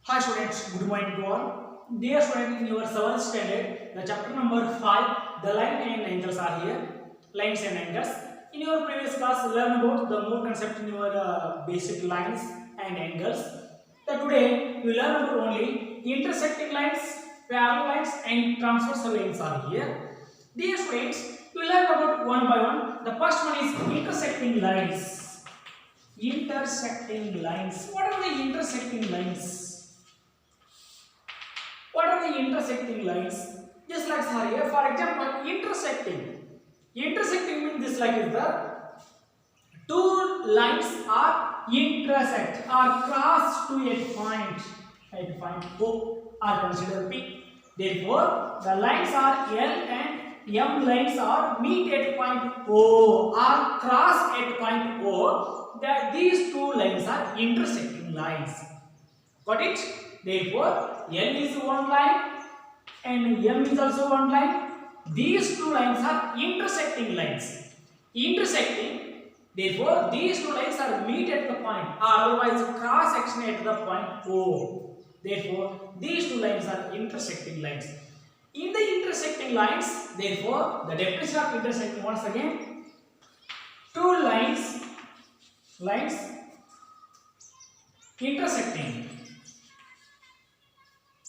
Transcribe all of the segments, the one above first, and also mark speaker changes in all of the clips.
Speaker 1: Hi students, good morning to all. Dear students, in your 7th standard, the chapter number 5, the line and angles are here. Lines and angles. In your previous class, learn about the more concept in your basic lines and angles. So today, we learn about only intersecting lines, parallel lines and transversal lines are here. Dear students, we learn about one by one. The first one is intersecting lines. Intersecting lines. What are the intersecting lines? What are the intersecting lines? Just like here, for example, intersecting. Intersecting means this like is the two lines are intersect or cross to a point. At point O are considered P. Therefore, the lines are L and M lines are meet at point O or cross at point O. That these two lines are intersecting lines. Got it? Therefore, L is one line and M is also one line. These two lines are intersecting lines. Intersecting, therefore, these two lines are meet at the point or otherwise cross section at the point O. Therefore, these two lines are intersecting lines. In the intersecting lines, therefore, the definition of intersecting once again, two lines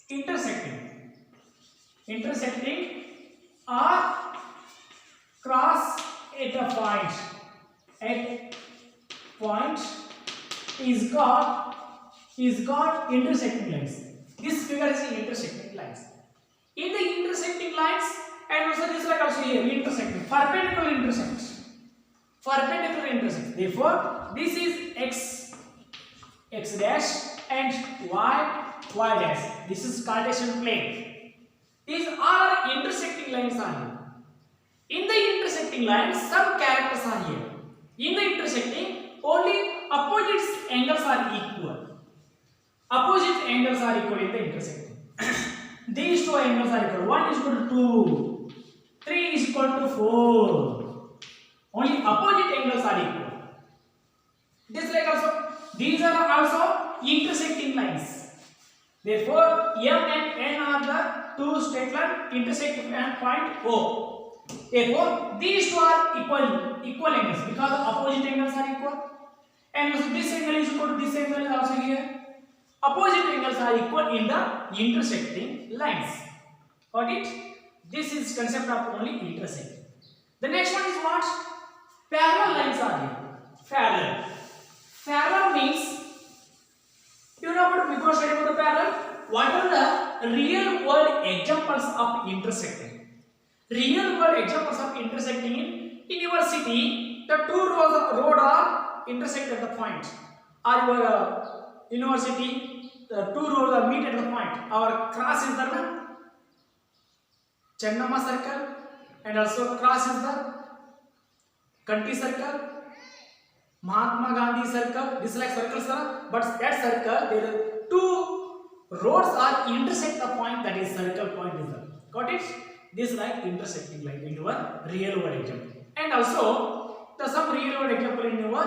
Speaker 1: intersecting. Intersecting or cross at a point is got intersecting lines. This figure is intersecting lines. In the intersecting lines, and also this like also here intersecting perpendicular intersect. Therefore, this is x dash and y dash. This is Cartesian plane. These are intersecting lines are here. In the intersecting lines, some characters are here. In the intersecting, only opposite angles are equal. Opposite angles are equal in the intersecting. These two angles are equal. 1 is equal to 2. 3 is equal to 4. Only opposite angles are equal. This like also, these are also intersecting lines. Therefore, M and N are the two straight lines intersect at point O. Therefore, these two are equal angles because the opposite angles are equal. And also this angle is equal to this angle is also here. Opposite angles are equal in the intersecting lines. Got it? This is concept of only intersecting. The next one is what? Parallel lines are here. Parallel means, you know about before studying about the parallel, what are the real world examples of intersecting? Real world examples of intersecting in your city, the two roads are intersect at the point. Or your university, the two roads are meet at the point. Our cross is the Chennamma circle and also cross is the Kanti circle, Mahatma Gandhi circle. This is like circles, but that circle there are two roads are intersect the point, that is circle point is there. Got it? This is like intersecting line in your real world example. And also the some real world example in your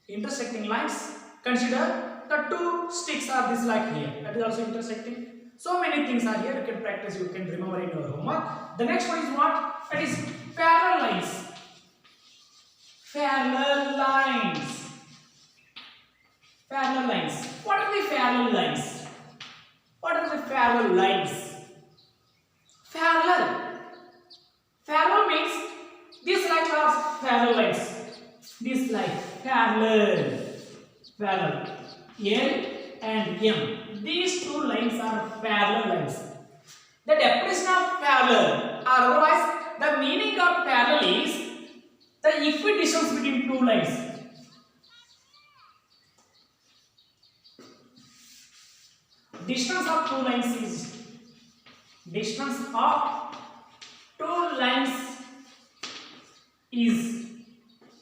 Speaker 1: intersecting lines. Consider the two sticks are this like here. That is also intersecting. So many things are here. You can practice. You can remember in your homework. The next one is what? That is parallel lines. Parallel lines. What are the parallel lines? What are the parallel lines? Parallel means this like are parallel lines. This like parallel. L and M. These two lines are parallel lines. The definition of parallel, or otherwise the meaning of parallel is the equidistance between two lines. Distance of two lines is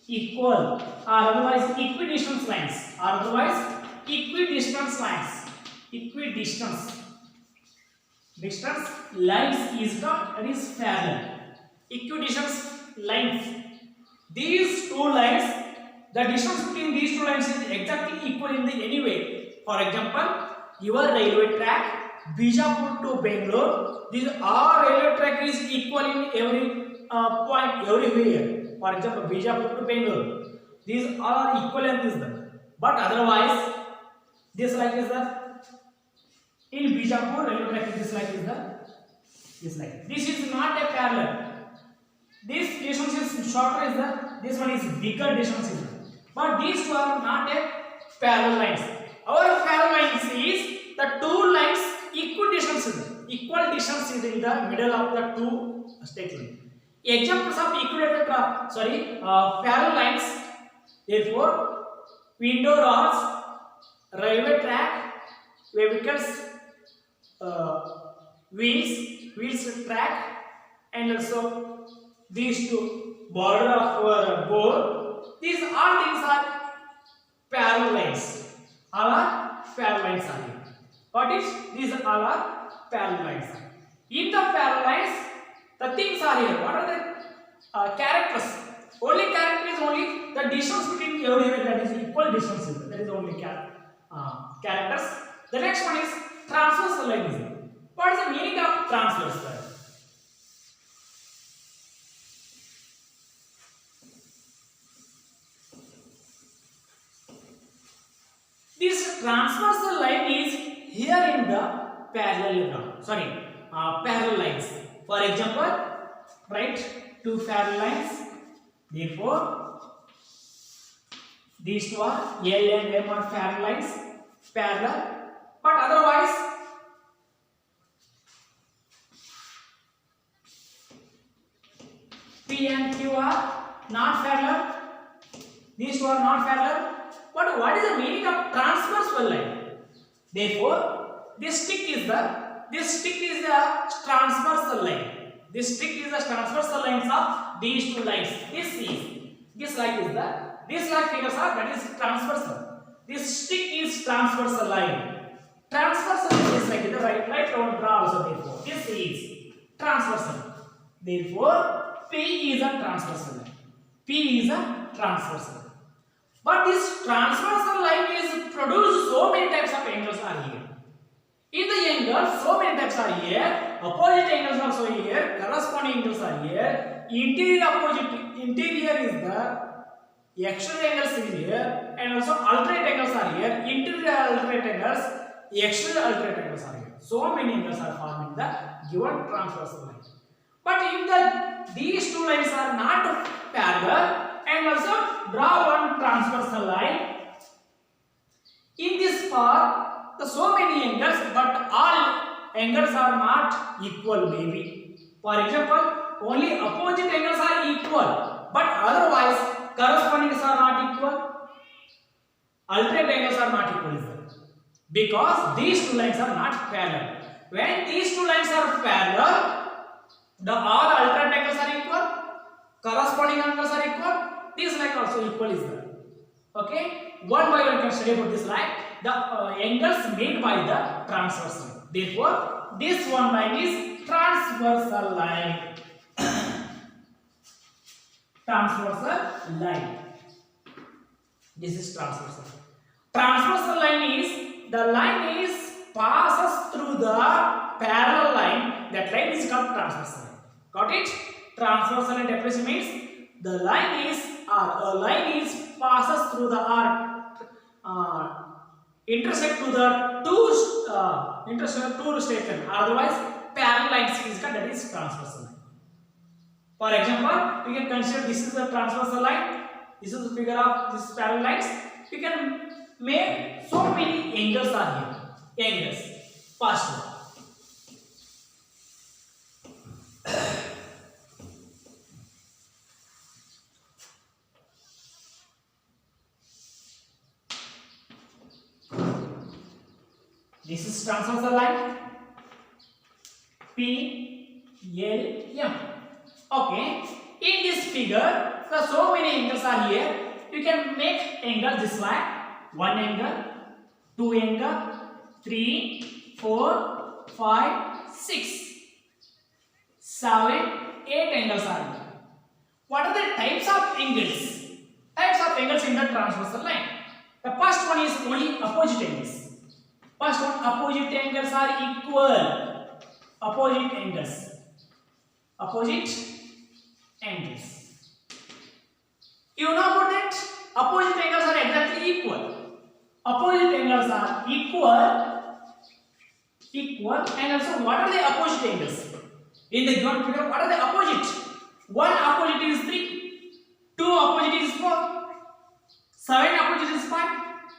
Speaker 1: equal, or otherwise equidistance lines. Distance lines is not, that is parallel. Equidistance lines. These two lines, the distance between these two lines is exactly equal in the any way. For example, your railway track Bijapur to Bangalore. This all railway track is equal in every point everywhere. For example, Bijapur to Bangalore. These all are equal and this one. But otherwise, this like is the in Bijapur railway track this like is the this like. This is not a parallel. This distance is shorter is the this one is bigger distance is the. But these two are not a parallel lines. Our parallel lines is the two lines equal distance is in the middle of the two straight lines. Examples of equilateral parallel lines. Therefore, window rods, railway track, vehicles, wheels track, and also these two border of our board. These all things are parallel lines. All are parallel lines are here. What is? These all are parallel lines. In the parallel lines, the things are here. What are the characters? Only character is only the distance between every event, that is equal distance. That is only characters. The next one is transversal line. What is the meaning of transversal? This transversal line is here in the parallel lines. For example, write two parallel lines. Therefore, these two are L and M are parallel lines, parallel. But otherwise, P and Q are not parallel. These two are not parallel. But what is the meaning of transversal line? Therefore, this stick is the transversal line. This stick is the transversal lines of these two lines. This like figures are that is transversal. This stick is transversal line. Transversal is like the right round draw also. Therefore, this is transversal. Therefore, P is a transversal line. P is a transversal. But this transversal line is produced so many types of angles are here. In the angle, so many types are here. Opposite angles also here. Corresponding angles are here. Interior is the external angles is here, and also alternate angles are here. Interior alternate angles, external alternate angles are here. So many angles are formed in the given transversal line. But if these two lines are not parallel, and also draw one transversal line. In this part, the so many angles, but all angles are not equal. Maybe, for example, only opposite angles are equal, but otherwise corresponding are not equal. Alternate angles are not equal, because these two lines are not parallel. When these two lines are parallel, the all alternate angles are equal, corresponding angles are equal. This line also equal is there. Okay, one by one can study about this line. The angles made by the transversal. Therefore, this one line is transversal line. Transversal line. This is transversal. Transversal line is the line is passes through the parallel line. That line is called transversal line. Got it? Transversal line definition means the line is passes through the intersect to the two straight line. Otherwise, parallel lines is called, that is transversal line. For example, we can consider this is a transversal line. This is the figure of this parallel lines. We can make so many angles are here. Angles. First one. This is transversal line P, L, M. Okay. In this figure, so many angles are here. You can make angles this way. One angle, two angle, 3, 4, 5, 6, 7, 8 angles are here. What are the types of angles? Types of angles in the transversal line. The first one is only opposite angles. First one, opposite angles are equal. Opposite angles. Opposite angles. You know about that? Opposite angles are exactly equal. Opposite angles are equal, and also what are the opposite angles? In the given figure, what are the opposite? One opposite is 3, 2 opposite is 4, 7 opposite is 5,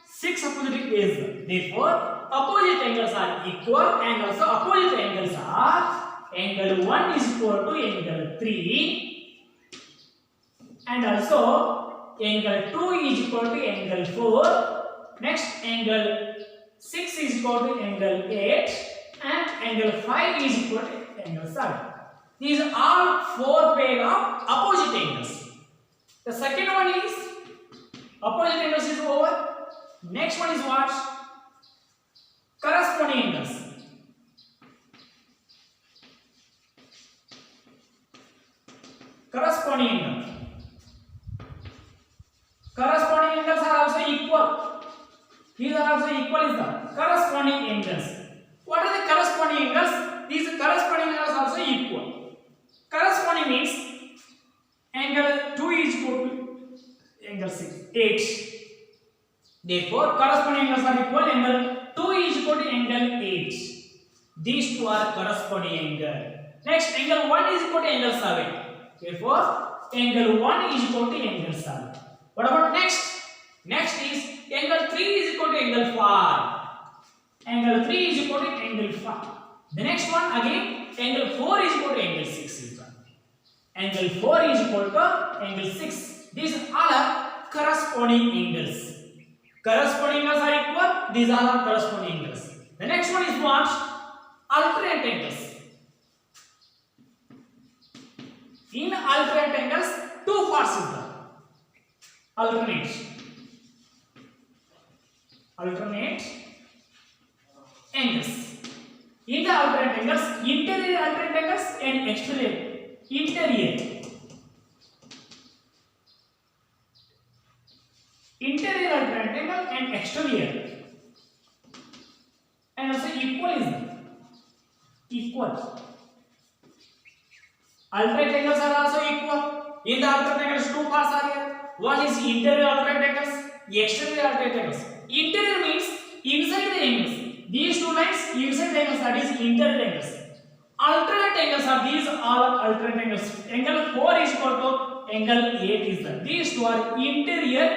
Speaker 1: 6 opposite is. Therefore, opposite angles are equal, and also opposite angles are angle 1 is equal to angle 3, and also angle 2 is equal to angle 4. Next, angle 6 is equal to angle 8, and angle 5 is equal to angle 7. These are all 4 pair of opposite angles. The second one is opposite angles is over. Next one is what? Corresponding angles. Corresponding angles. Corresponding angles are also equal. These are also equal is the corresponding angles. What are the corresponding angles? These corresponding angles are also equal. Corresponding means angle 2 is equal to angle 8. Therefore, corresponding angles are equal. Angle 2 is equal to angle 8. These two are corresponding angle. Next, angle 1 is equal to angle 7. Therefore, angle 1 is equal to angle 7. What about next? Next is angle 3 is equal to angle 5. Angle 3 is equal to angle 5. The next one again, angle 4 is equal to angle 6 is done. Angle 4 is equal to angle 6. These all are corresponding angles. Corresponding angles are equal. These all are corresponding angles. The next one is what? Alternate angles. In alternate angles, two parts is there. Alternate angles. In the alternate angles, interior alternate angles and exterior. Interior alternate angle and exterior. And also equal. Alternate angles are also equal. In the alternate angles, two parts are here. One is interior alternate angles, exterior alternate angles. Interior means inside the angles. These two lines inside the angles, that is interior angles. Alternate angles are these all alternate angles. Angle 4 is equal to angle 8 is there. These two are interior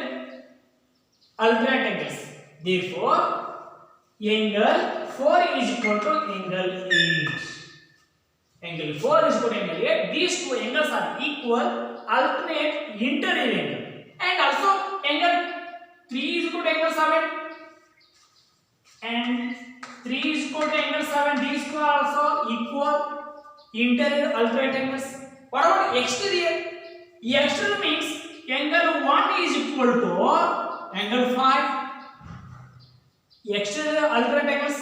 Speaker 1: alternate angles. Therefore, angle 4 is equal to angle 8. Angle 4 is equal to angle 8. These two angles are equal, alternate interior angle. And also angle 3 is equal to angle 7. And 3 is equal to angle 7. These two are also equal, interior alternate angles. What about exterior? Exterior means angle 1 is equal to angle 5. Exterior alternate angles.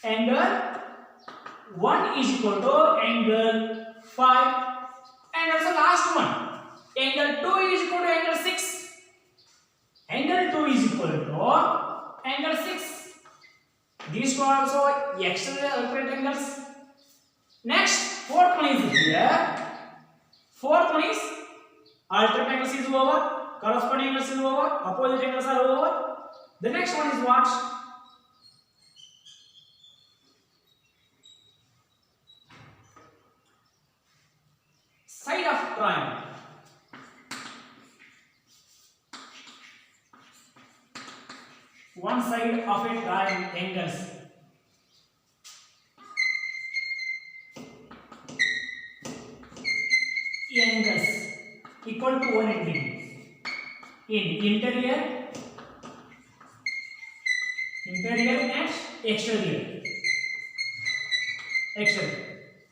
Speaker 1: Angle 1 is equal to angle 5. And also last one. Angle 2 is equal to angle 6. Angle 2 is equal to angle 6. These two are also exterior alternate angles. Next, fourth one is here. Fourth one is alternate angles is over, corresponding angles is over, opposite angles are over. The next one is what? Side of triangle. One side of a triangle angles. Angles equal to 180 degree in interior and exterior.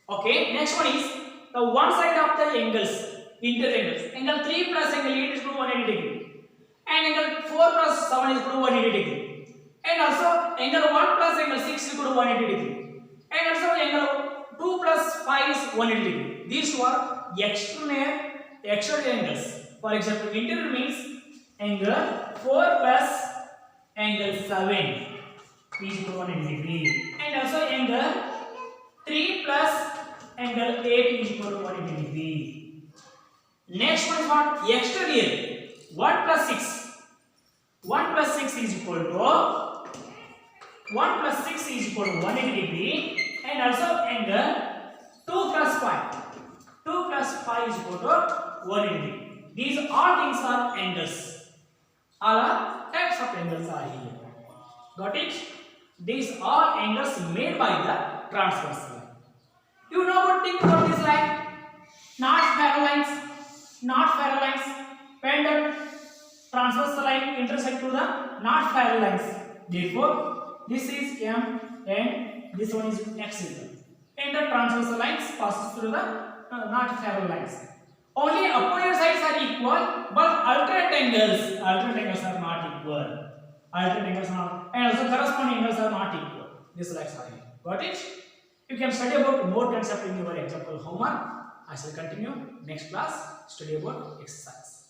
Speaker 1: Okay, next one is the one side of the angles, interior angles. Angle 3 plus angle 8 is equal to 180 degree. And angle 4 plus 7 is equal to 180 degree. And also angle 1 plus angle 6 is equal to 180 degree. And also angle 2 plus 5 is 180 degree. These two are exterior angles. For example, interior means angle 4 plus angle 7. is equal to 180 degree. And also angle 3 plus angle 8 is equal to 180 degree. Next one is what? Exterior. 1 plus 6. 1 plus 6 is equal to 1 plus 6 is equal to 180 degree. And also angle 2 plus 5. 2 plus 5 is equal to 180 degree. These all things are angles. All are types of angles are here. Got it? These are angles made by the transversal line. You know what think about this line? Not parallel lines. Not parallel lines. Pendant transversal line intersect to the not parallel lines. Therefore, this is M and this one is X. And the transversal lines passes through the not parallel lines. Only opposite sides are equal, but alternate angles are not equal. Alternate angles are not, and also corresponding angles are not equal. This like sorry. Got it? You can study about more concept in your example homework. I shall continue next class. Study about exercise.